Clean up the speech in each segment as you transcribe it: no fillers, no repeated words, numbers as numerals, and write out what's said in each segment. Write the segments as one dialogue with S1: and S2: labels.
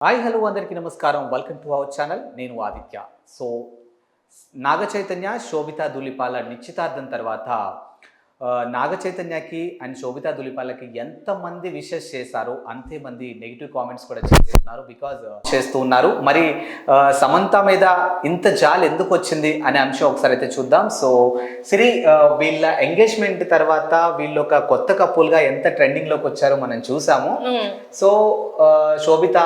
S1: Hi hello అందరికీ నమస్కారం. Welcome to our channel. నేను ఆదిత్య. సో నాగ చైతన్య శోభితా ధూళిపాల నిశ్చితార్థం తర్వాత నాగ చైతన్యకి అండ్ శోభితా ధూళిపాలకి ఎంతమంది విషెస్ చేశారో అంతే మంది నెగిటివ్ కామెంట్స్ కూడా చేస్తూ ఉన్నారు. మరి సమంత మీద ఇంత జాల్ ఎందుకు వచ్చింది అనే అంశం ఒకసారి అయితే చూద్దాం. సో వీళ్ళ ఎంగేజ్మెంట్ తర్వాత వీళ్ళు ఒక కొత్త కపుల్గా ఎంత ట్రెండింగ్ లోకి వచ్చారో మనం చూసాము. సో శోభిత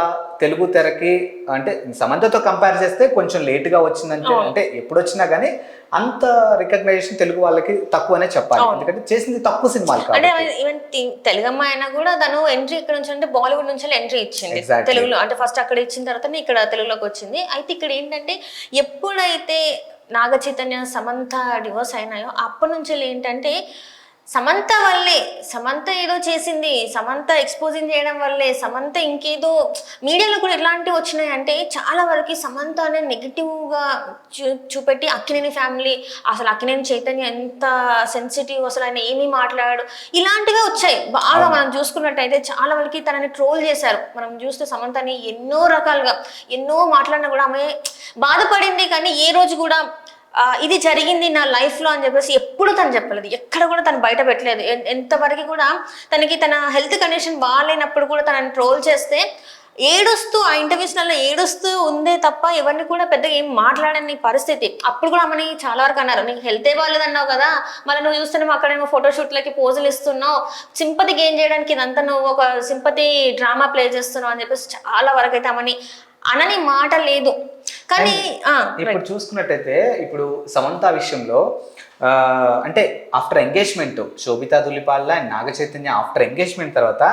S1: తెలుగు తెరకి అంటే సమంతతో కంపేర్ చేస్తే కొంచెం లేట్గా వచ్చిందంటే అంటే ఎప్పుడు వచ్చినా కానీ అంత రికగ్నైజేషన్ తెలుగు వాళ్ళకి తక్కువనే చెప్పాలి. ఎందుకంటే చేసింది తక్కువ సినిమాలు
S2: అంటే ఈవెన్ తెలుగు అమ్మాయి అయినా కూడా తను ఎంట్రీ ఇక్కడ నుంచి అంటే బాలీవుడ్ నుంచి ఎంట్రీ ఇచ్చింది తెలుగులో. అంటే ఫస్ట్ అక్కడ ఇచ్చిన తర్వాత ఇక్కడ తెలుగులోకి వచ్చింది. అయితే ఇక్కడ ఏంటంటే ఎప్పుడైతే నాగ చైతన్య సమంత డివోర్స్ అయినాయో అప్పటి నుంచి ఏంటంటే సమంత ఏదో చేసింది, సమంత ఎక్స్పోజింగ్ చేయడం వల్లే, సమంత ఇంకేదో మీడియాలో కూడా ఎలాంటివి వచ్చినాయి అంటే చాలా వరకు సమంత అనే నెగిటివ్గా చూపెట్టి అక్కినేని ఫ్యామిలీ అసలు అక్కినేని చైతన్య ఎంత సెన్సిటివ్, అసలు ఆయన ఏమీ మాట్లాడాడు, ఇలాంటిగా వచ్చాయి బాగా. మనం చూసుకున్నట్టయితే చాలా వరకు తనని ట్రోల్ చేశారు. మనం చూస్తే సమంతని ఎన్నో రకాలుగా ఎన్నో మాట్లాడినా కూడా ఆమె బాధపడింది, కానీ ఏ రోజు కూడా ఇది జరిగింది నా లైఫ్లో అని చెప్పేసి ఎప్పుడు తను చెప్పలేదు. ఎక్కడ కూడా తను బయట పెట్టలేదు. ఎంతవరకు కూడా తనకి తన హెల్త్ కండిషన్ బాగాలేనప్పుడు కూడా తనని ట్రోల్ చేస్తే ఏడుస్తూ ఆ ఇంటర్వ్యూస్లలో ఏడుస్తూ ఉందే తప్ప ఎవరిని కూడా పెద్దగా ఏం మాట్లాడని పరిస్థితి. అప్పుడు కూడా ఆమెని చాలా వరకు అన్నారు, నీకు హెల్తే బాగాలేదన్నావు కదా, మళ్ళీ నువ్వు చూస్తున్నావు అక్కడేమో ఫోటోషూట్లకి పోజులు ఇస్తున్నావు, సింపతి గెయిన్ చేయడానికి ఇదంతా నువ్వు ఒక సింపతి డ్రామా ప్లే చేస్తున్నావు అని చెప్పేసి చాలా వరకు అయితే ఆమెని అనని మాట లేదు. కానీ
S1: ఇప్పుడు చూసుకున్నట్టయితే ఇప్పుడు సమంత విషయంలో అంటే after engagement Sobhita Dhulipala and Naga Chaitanya after engagement తర్వాత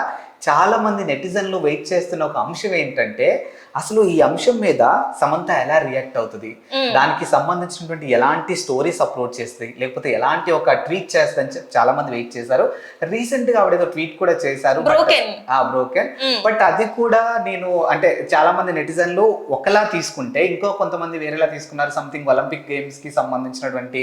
S1: చాలా మంది నెటిజన్లు వెయిట్ చేస్తున్న ఒక అంశం ఏంటంటే అసలు ఈ అంశం మీద సమంత ఎలా రియాక్ట్ అవుతుంది, దానికి సంబంధించినటువంటి ఎలాంటి స్టోరీస్ అప్లోడ్ చేస్తుంది, లేకపోతే ఎలాంటి ఒక ట్వీట్ చేస్తుందని చాలా మంది వెయిట్ చేశారు. రీసెంట్ గా ఆవిడ ట్వీట్ కూడా చేశారు, బ్రోకెన్. బట్ అది కూడా నేను అంటే చాలా మంది నెటిజన్లు ఒకలా తీసుకుంటే ఇంకో కొంతమంది వేరేలా తీసుకున్నారు. సంథింగ్ ఒలింపిక్ గేమ్స్ కి సంబంధించినటువంటి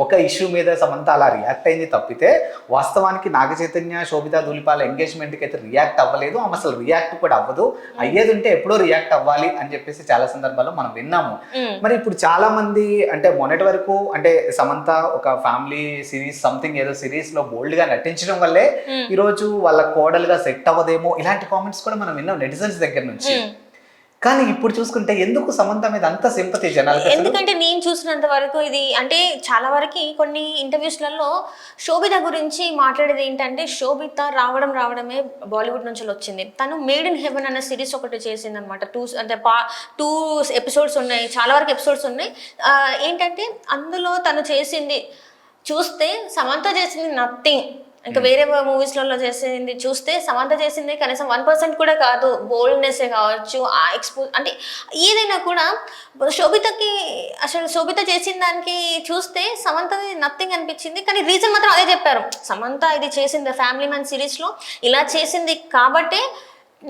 S1: ఒక ఇష్యూ మీద సమంత అలా రియాక్ట్ అయింది తప్పితే వాస్తవానికి నాగ చైతన్య శోభితా ధూళిపాల ఎంగేజ్మెంట్ కి అయితే రియాక్ట్ అవ్వలేదు. ఆమె అసలు రియాక్ట్ కూడా అవ్వదు. అయ్యేది ఉంటే ఎప్పుడో రియాక్ట్ అవ్వాలి అని చెప్పేసి చాలా సందర్భాల్లో మనం విన్నాము. మరి ఇప్పుడు చాలా మంది అంటే మొన్నటి వరకు అంటే సమంత ఒక ఫ్యామిలీ సిరీస్ సంథింగ్ ఏదో సిరీస్ లో బోల్డ్ గా నటించడం వల్లే ఈ రోజు వాళ్ళ కోడలుగా సెట్ అవ్వదేమో ఇలాంటి కామెంట్స్ కూడా మనం విన్నాం నెటిజన్స్ దగ్గర నుంచి. కానీ ఇప్పుడు చూసుకుంటే ఎందుకు సమంత మీద అంత సింపతి జనాలు?
S2: ఎందుకంటే నేను చూసినంత వరకు ఇది అంటే చాలా వరకు కొన్ని ఇంటర్వ్యూస్లలో శోభిత గురించి మాట్లాడేది ఏంటంటే శోభిత రావడమే బాలీవుడ్ నుంచి వచ్చింది. తను మేడ్ ఇన్ హెవెన్ అనే సిరీస్ ఒకటి చేసింది అనమాట. టూ ఎపిసోడ్స్ ఉన్నాయి, చాలా వరకు ఎపిసోడ్స్ ఉన్నాయి. ఏంటంటే అందులో తను చేసింది చూస్తే సమంత చేసింది నథింగ్. ఇంకా వేరే మూవీస్లలో చేసింది చూస్తే సమంత చేసింది కనీసం 1% కూడా కాదు. బోల్డ్నెస్సే కావచ్చు, ఆ అంటే ఏదైనా కూడా శోభిత చేసిన దానికి చూస్తే సమంతది నథింగ్ అనిపించింది. కానీ రీజన్ మాత్రం అదే చెప్పారు, సమంత ఇది చేసింది ఫ్యామిలీ మ్యాన్ సిరీస్లో ఇలా చేసింది కాబట్టే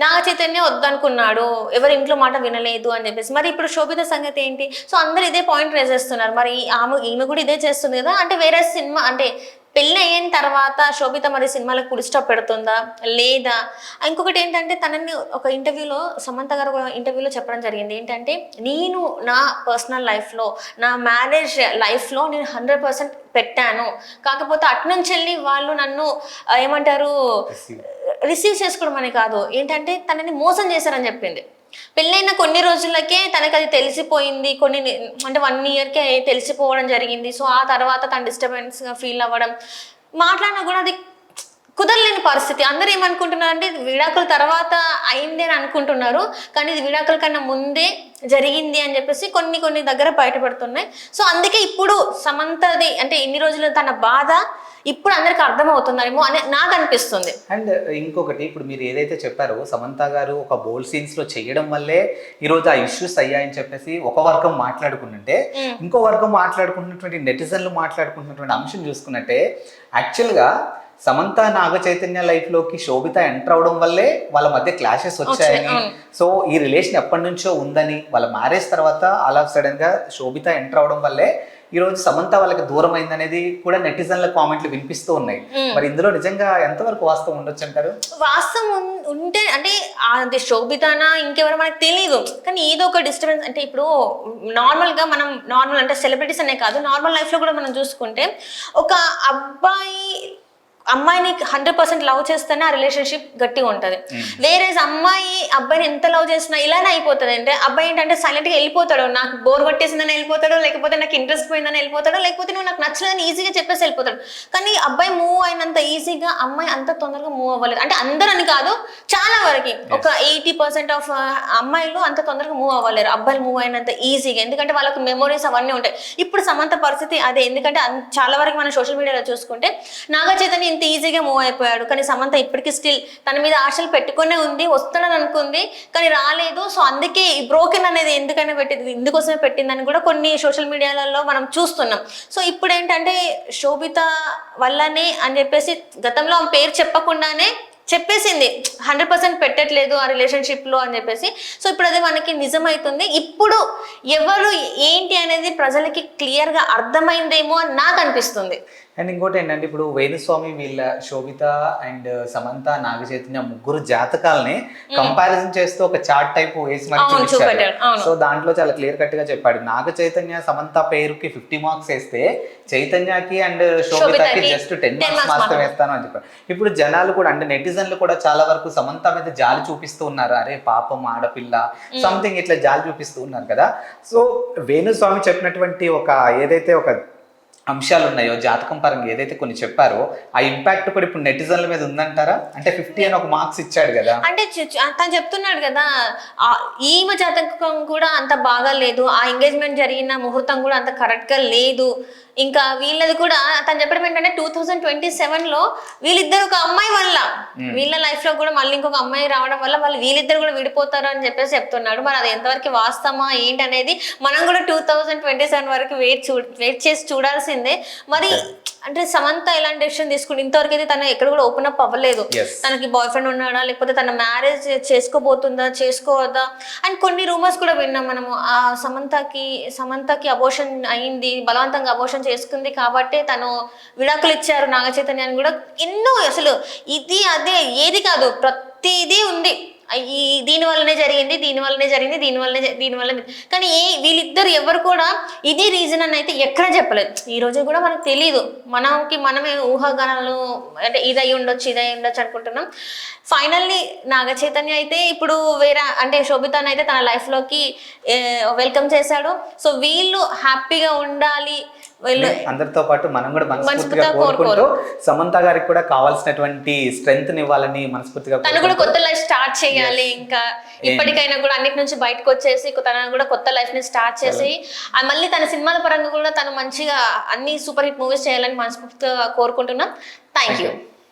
S2: నాగ చైతన్య వద్దనుకున్నాడు, ఎవరి ఇంట్లో మాట వినలేదు అని చెప్పేసి. మరి ఇప్పుడు శోభిత సంగతి ఏంటి? సో అందరు ఇదే పాయింట్ రేజ్ చేస్తున్నారు. మరి ఈమె కూడా ఇదే చేస్తుంది కదా, అంటే వేరే సినిమా అంటే పెళ్ళి అయిన తర్వాత శోభిత మరి సినిమాలకు ఫుల్ స్టాప్ పెడుతుందా లేదా? ఇంకొకటి ఏంటంటే తనని ఒక ఇంటర్వ్యూలో సమంత గారు ఒక ఇంటర్వ్యూలో చెప్పడం జరిగింది ఏంటంటే, నేను నా పర్సనల్ లైఫ్లో నా మ్యారేజ్ లైఫ్లో నేను 100% పెట్టాను, కాకపోతే అట్నుంచి వెళ్ళి వాళ్ళు నన్ను ఏమంటారు రిసీవ్ చేసుకోవడం అని కాదు, ఏంటంటే తనని మోసం చేశారని చెప్పింది. పెళ్ళైన కొన్ని రోజులకే తనకు అది తెలిసిపోయింది, అంటే 1 yearకే తెలిసిపోవడం జరిగింది. సో ఆ తర్వాత తను డిస్టర్బెన్స్గా ఫీల్ అవ్వడం, మాట్లాడినా కూడా అది కుదరలేని పరిస్థితి. అందరూ ఏమనుకుంటున్నారు అంటే విడాకుల తర్వాత అయింది అని అనుకుంటున్నారు, కానీ ఇది విడాకుల కన్నా ముందే జరిగింది అని చెప్పేసి కొన్ని దగ్గర బయటపడుతున్నాయి. సో అందుకే ఇప్పుడు సమంతది అంటే ఇన్ని రోజులు తన బాధ ఇప్పుడు అందరికి అర్థమవుతున్నారేమో అని నాకు అనిపిస్తుంది.
S1: అండ్ ఇంకొకటి ఇప్పుడు మీరు ఏదైతే చెప్పారో సమంత గారు ఒక బోల్డ్ సీన్స్ లో చేయడం వల్లే ఈరోజు ఆ ఇష్యూస్ అయ్యాయని చెప్పేసి ఒక వర్గం మాట్లాడుకుంటుంటే ఇంకో వర్గం మాట్లాడుకుంటున్నటువంటి నెటిజన్లు మాట్లాడుకుంటున్నటువంటి అంశం చూసుకున్నట్టే యాక్చువల్గా సమంత నాగ చైతన్య లైఫ్ లోకి శోభిత ఎంటర్ అవడం వల్లే వాళ్ళ మధ్య క్లాషెస్ వచ్చాయని, సో ఈ రిలేషన్ ఎప్పటి నుంచో ఉందని, వాళ్ళ మ్యారేజ్ తర్వాత ఆల్ ఆఫ్ సడన్ గా శోభిత ఎంటర్ అవడం వల్లే ఈ రోజు సమంత వాళ్ళకి దూరం అయిందనేది కూడా నెటిజన్ల కామెంట్లు వినిపిస్తూ ఉన్నాయి. మరి ఇందులో నిజంగా ఎంతవరకు వాస్తవం ఉండొచ్చు అంటారు?
S2: వాస్తవం ఉంటే అంటే అది శోభితానా ఇంకెవరో మనకు తెలియదు, కానీ ఏదో ఒక డిస్టర్బెన్స్. అంటే ఇప్పుడు నార్మల్గా మనం నార్మల్ అంటే సెలబ్రిటీస్ అనే కాదు, నార్మల్ లైఫ్లో కూడా మనం చూసుకుంటే ఒక అమ్మాయిని 100% లవ్ చేస్తేనే ఆ రిలేషన్షిప్ గట్టిగా ఉంటుంది. వేరే అమ్మాయి అబ్బాయిని ఎంత లవ్ చేసినా ఇలానే అయిపోతుంది. అంటే అబ్బాయి ఏంటంటే సైలెంట్గా వెళ్ళిపోతాడు, నాకు బోర్ కొట్టేసిందని వెళ్ళిపోతాడు, లేకపోతే నాకు ఇంట్రెస్ట్ పోయిందని వెళ్ళిపోతాడు, లేకపోతే నువ్వు నాకు నచ్చలేదని ఈజీగా చెప్పేసి వెళ్ళిపోతాడు. కానీ అబ్బాయి మూవ్ అయినంత ఈజీగా అమ్మాయి అంత తొందరగా మూవ్ అవ్వలేదు. అంటే అందరని కాదు, చాలా వరకు ఒక 80% ఆఫ్ అమ్మాయిలు అంత తొందరగా మూవ్ అవ్వలేరు అబ్బాయిలు మూవ్ అయినంత ఈజీగా. ఎందుకంటే వాళ్ళకి మెమొరీస్ అవన్నీ ఉంటాయి. ఇప్పుడు సమంత పరిస్థితి అదే. ఎందుకంటే చాలా వరకు మనం సోషల్ మీడియాలో చూసుకుంటే నాగ చైతన్య ఇంత ఈజీగా మూవ్ అయిపోయాడు, కానీ సమంత ఇప్పటికీ స్టిల్ తన మీద ఆశలు పెట్టుకునే ఉంది, వస్తాడని అనుకుంది కానీ రాలేదు. సో అందుకే ఈ బ్రోకెన్ అనేది ఎందుకైనా పెట్టింది, ఇందుకోసమే పెట్టిందని కూడా కొన్ని సోషల్ మీడియాలలో మనం చూస్తున్నాం. సో ఇప్పుడు ఏంటంటే శోభిత వల్లనే అని చెప్పేసి గతంలో ఆమె పేరు చెప్పకుండానే చెప్పేసింది 100% పెట్టట్లేదు ఆ రిలేషన్షిప్లో అని చెప్పేసి. సో ఇప్పుడు అది మనకి నిజమవుతుంది. ఇప్పుడు ఎవరు ఏంటి అనేది ప్రజలకి క్లియర్గా అర్థమైందేమో అని నాకు అనిపిస్తుంది.
S1: అండ్ ఇంకోటి ఏంటంటే ఇప్పుడు వేణుస్వామి వీళ్ళ శోభిత అండ్ సమంత నాగ చైతన్య ముగ్గురు జాతకాలని కంపారిజన్ చేస్తూ ఒక చార్ట్ టైప్ వేసి మరి చూపించారు. సో దాంట్లో చాలా క్లియర్ కట్ గా చెప్పాడు, నాగ చైతన్య సమంత పేరుకి 50 మార్క్స్ వేస్తే చైతన్యకి అండ్ శోభితకి జస్ట్ 10 మార్క్స్ మాత్రం వేస్తాను అని చెప్పారు. ఇప్పుడు జనాలు కూడా అంటే నెటిజన్లు కూడా చాలా వరకు సమంత మీద జాలి చూపిస్తూ ఉన్నారు, అరే పాపం ఆడపిల్ల సంథింగ్ ఇట్లా జాలి చూపిస్తూ ఉన్నారు కదా. సో వేణుస్వామి చెప్పినటువంటి ఒక ఏదైతే ఒక అంశాలు ఉన్నాయో జాతకం పరంగా ఏదైతే కొన్ని చెప్పారో ఆ ఇంపాక్ట్ కూడా ఇప్పుడు నెటిజన్ల మీద ఉందంటారా? అంటే 50 అని ఒక మార్క్స్ ఇచ్చాడు కదా, అంటే
S2: తను చెప్తున్నాడు కదా ఈమె జాతకం కూడా అంత బాగా లేదు, ఆ ఎంగేజ్మెంట్ జరిగిన ముహూర్తం కూడా అంత కరెక్ట్ గా లేదు. ఇంకా వీళ్ళది కూడా తను చెప్పడం ఏంటంటే 2027లో వీళ్ళిద్దరు ఒక అమ్మాయి వల్ల వీళ్ళ లైఫ్ లో కూడా మళ్ళీ ఇంకొక అమ్మాయి రావడం వల్ల వీళ్ళిద్దరు కూడా విడిపోతారు అని చెప్పేసి చెప్తున్నాడు. మరి అది ఎంతవరకు వాస్తవమా ఏంటి అనేది మనం కూడా 2027 వరకు వెయిట్ చేసి చూడాల్సిందే. మరి అంటే సమంత ఎలాంటి డెసిషన్ తీసుకుంటే ఇంతవరకు అయితే తను ఎక్కడ కూడా ఓపెన్ అప్ అవ్వలేదు. తనకి బాయ్ ఫ్రెండ్ ఉన్నాడా, లేకపోతే తన మ్యారేజ్ చేసుకోబోతుందా, చేసుకోవద్దా అని కొన్ని రూమర్స్ కూడా విన్నాం మనము. ఆ సమంతకి అబోషన్ అయింది, బలవంతంగా అబోషన్ చేసుకుంది కాబట్టి తను విడాకులు ఇచ్చారు నాగ చైతన్య అని కూడా ఎన్నో. అసలు ఇది అదే ఏది కాదు, ప్రతిదీ ఉంది. దీనివల్లనే జరిగింది, దీనివల్లనే కానీ వీళ్ళిద్దరు ఎవరు కూడా ఇది రీజన్ అని అయితే ఎక్కడ చెప్పలేదు. ఈ రోజు కూడా మనకు తెలియదు, మనమే ఊహాగానాలు అంటే ఇది అయి ఉండొచ్చు అనుకుంటున్నాం. ఫైనల్లీ నాగ చైతన్య అయితే ఇప్పుడు వేరే అంటే శోభితాని అయితే తన లైఫ్లోకి వెల్కమ్ చేశాడు. సో వీళ్ళు హ్యాపీగా ఉండాలి,
S1: అందరితో పాటు మనం కూడా మనస్ఫూర్తిగా కోరుకుంటూ సమంత గారికి కూడా కావాల్సినటువంటి స్ట్రెంగ్త్ ఇవ్వాలని మనస్ఫూర్తిగా,
S2: తను కూడా కొత్త లైఫ్ స్టార్ట్ చేయాలి. ఇంకా ఇప్పటికైనా కూడా అన్నిటి నుంచి బయటకు వచ్చేసి తను కూడా కొత్త లైఫ్ ని స్టార్ట్ చేసి మళ్ళీ తన సినిమాల పరంగా కూడా తను మంచిగా అన్ని సూపర్ హిట్ మూవీస్ చేయాలని మనస్ఫూర్తిగా కోరుకుంటున్నాం. Thank you.